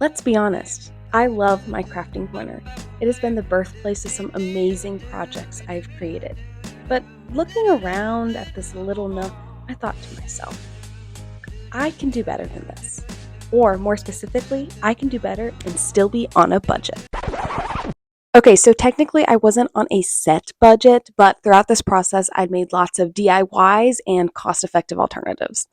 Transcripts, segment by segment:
Let's be honest, I love my crafting corner. It has been the birthplace of some amazing projects I've created. But looking around at this little nook, I thought to myself, I can do better than this. Or more specifically, I can do better and still be on a budget. Okay, so technically I wasn't on a set budget, but throughout this process, I'd made lots of DIYs and cost-effective alternatives.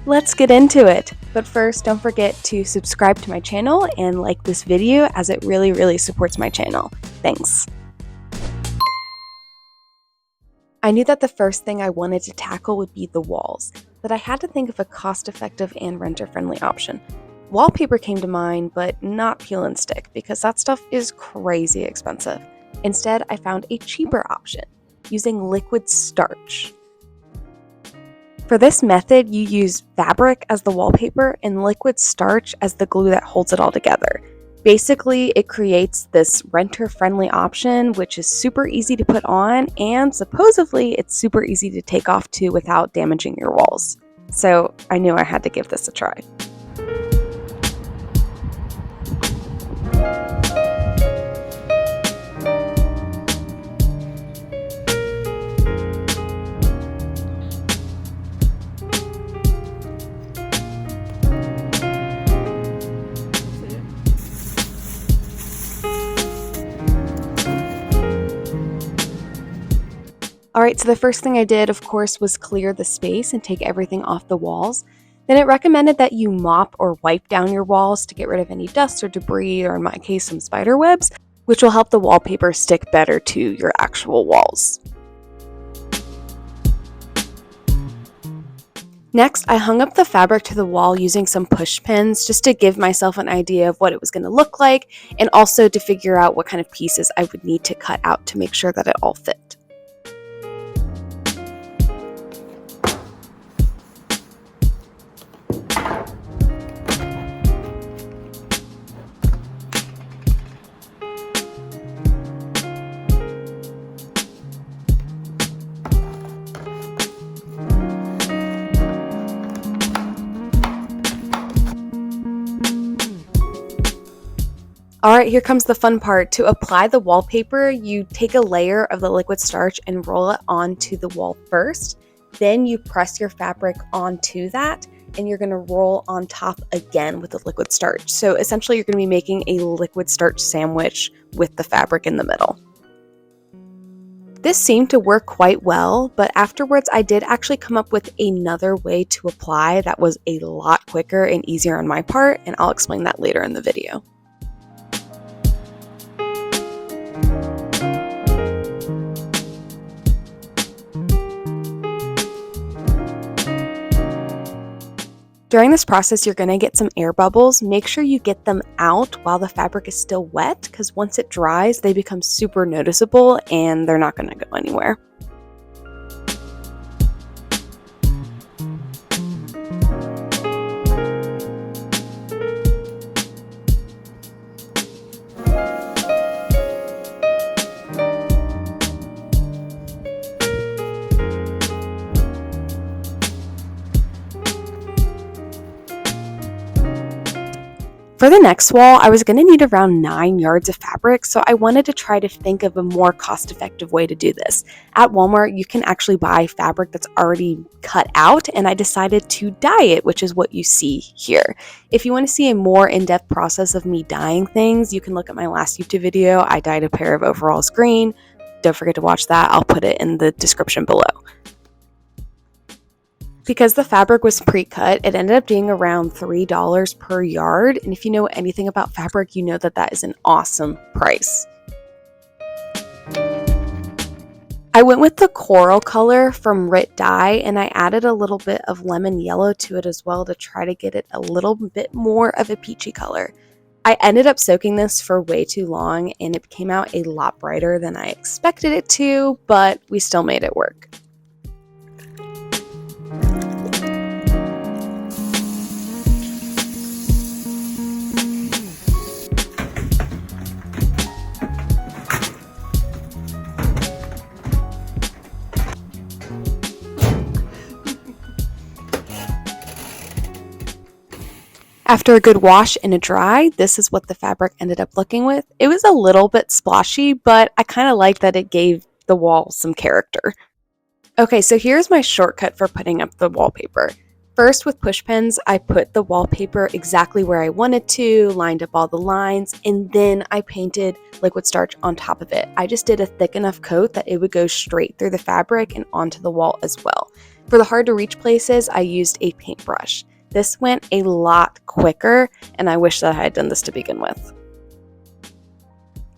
Let's get into it. But first, don't forget to subscribe to my channel and like this video as it really supports my channel. Thanks. I knew that the first thing I wanted to tackle would be the walls, but I had to think of a cost-effective and renter-friendly option. Wallpaper came to mind, but not peel and stick because that stuff is crazy expensive. Instead, I found a cheaper option, using liquid starch. For this method, you use fabric as the wallpaper and liquid starch as the glue that holds it all together. Basically, it creates this renter-friendly option, which is super easy to put on, and supposedly it's super easy to take off too without damaging your walls. So I knew I had to give this a try. Alright, so the first thing I did, of course, was clear the space and take everything off the walls. Then it recommended that you mop or wipe down your walls to get rid of any dust or debris, or in my case, some spider webs, which will help the wallpaper stick better to your actual walls. Next, I hung up the fabric to the wall using some push pins just to give myself an idea of what it was going to look like, and also to figure out what kind of pieces I would need to cut out to make sure that it all fit. Alright, here comes the fun part. To apply the wallpaper, you take a layer of the liquid starch and roll it onto the wall first. Then you press your fabric onto that, and you're going to roll on top again with the liquid starch. So essentially, you're going to be making a liquid starch sandwich with the fabric in the middle. This seemed to work quite well, but afterwards I did actually come up with another way to apply that was a lot quicker and easier on my part, and I'll explain that later in the video. During this process, you're going to get some air bubbles. Make sure you get them out while the fabric is still wet, because once it dries, they become super noticeable and they're not going to go anywhere. For the next wall, I was going to need around 9 yards of fabric, so I wanted to try to think of a more cost-effective way to do this. At Walmart, you can actually buy fabric that's already cut out, and I decided to dye it, which is what you see here. If you want to see a more in-depth process of me dyeing things, you can look at my last YouTube video. I dyed a pair of overalls green. Don't forget to watch that. I'll put it in the description below. Because the fabric was pre-cut, it ended up being around $3 per yard, and if you know anything about fabric, you know that that is an awesome price. I went with the coral color from Rit Dye, and I added a little bit of lemon yellow to it as well to try to get it a little bit more of a peachy color. I ended up soaking this for way too long, and it came out a lot brighter than I expected it to, but we still made it work. After a good wash and a dry, this is what the fabric ended up looking with. It was a little bit splotchy, but I kind of like that it gave the wall some character. Okay, so here's my shortcut for putting up the wallpaper. First, with push pins, I put the wallpaper exactly where I wanted to, lined up all the lines, and then I painted liquid starch on top of it. I just did a thick enough coat that it would go straight through the fabric and onto the wall as well. For the hard to reach places, I used a paintbrush. This went a lot quicker, and I wish that I had done this to begin with.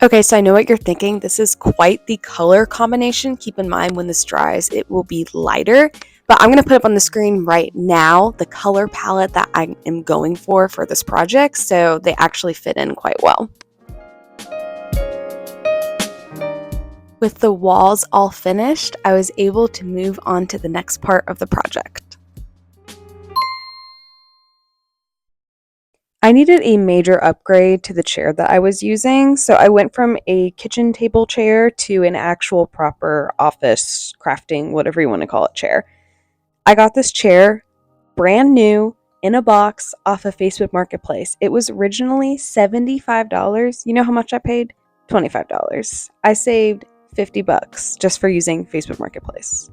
Okay, so I know what you're thinking. This is quite the color combination. Keep in mind when this dries, it will be lighter. But I'm going to put up on the screen right now the color palette that I am going for this project, so they actually fit in quite well. With the walls all finished, I was able to move on to the next part of the project. I needed a major upgrade to the chair that I was using, so I went from a kitchen table chair to an actual proper office crafting, whatever you want to call it, chair. I got this chair brand new in a box off of Facebook Marketplace. It was originally $75. You know how much I paid? $25. I saved $50 just for using Facebook Marketplace.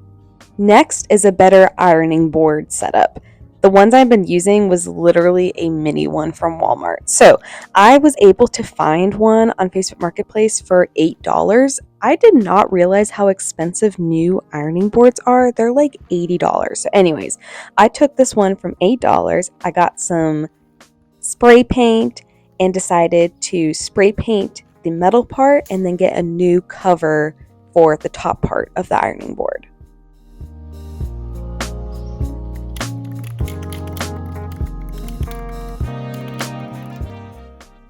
Next is a better ironing board setup. The ones I've been using was literally a mini one from Walmart. So I was able to find one on Facebook Marketplace for $8. I did not realize how expensive new ironing boards are. They're like $80. So anyways, I took this one from $8. I got some spray paint and decided to spray paint the metal part and then get a new cover for the top part of the ironing board.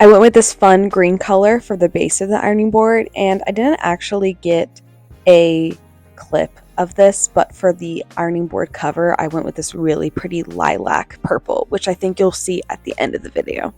I went with this fun green color for the base of the ironing board, and I didn't actually get a clip of this, but for the ironing board cover, I went with this really pretty lilac purple, which I think you'll see at the end of the video.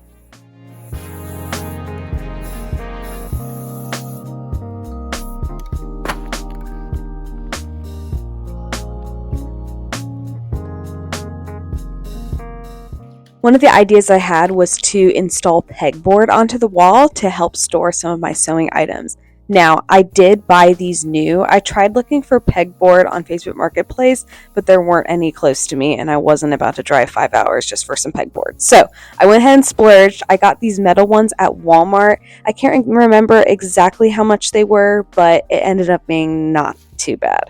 One of the ideas I had was to install pegboard onto the wall to help store some of my sewing items. Now, I did buy these new. I tried looking for pegboard on Facebook Marketplace, but there weren't any close to me, and I wasn't about to drive 5 hours just for some pegboard. So I went ahead and splurged. I got these metal ones at Walmart. I can't remember exactly how much they were, but it ended up being not too bad.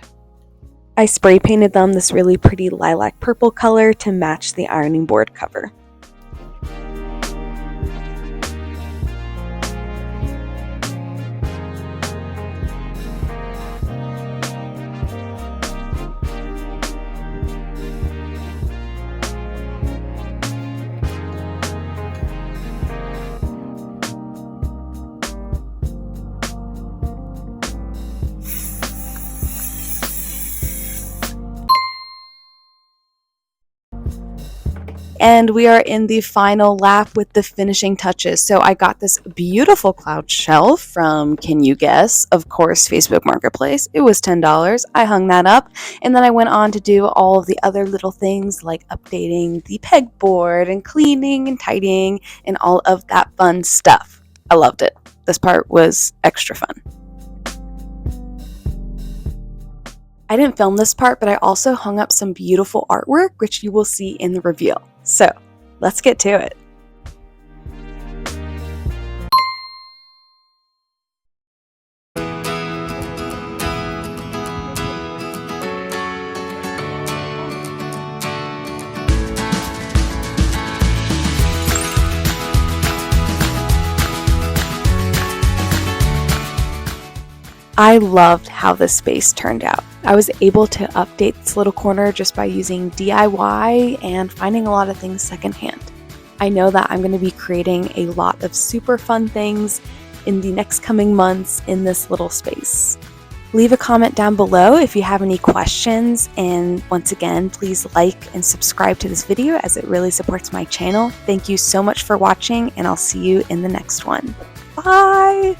I spray painted them this really pretty lilac purple color to match the ironing board cover. And we are in the final lap with the finishing touches. So I got this beautiful cloud shelf from, can you guess? Of course, Facebook Marketplace. It was $10. I hung that up. And then I went on to do all of the other little things like updating the pegboard and cleaning and tidying and all of that fun stuff. I loved it. This part was extra fun. I didn't film this part, but I also hung up some beautiful artwork, which you will see in the reveal. So, let's get to it. I loved how this space turned out. I was able to update this little corner just by using DIY and finding a lot of things secondhand. I know that I'm going to be creating a lot of super fun things in the next coming months in this little space. Leave a comment down below if you have any questions, and once again, please like and subscribe to this video as it really supports my channel. Thank you so much for watching, and I'll see you in the next one. Bye!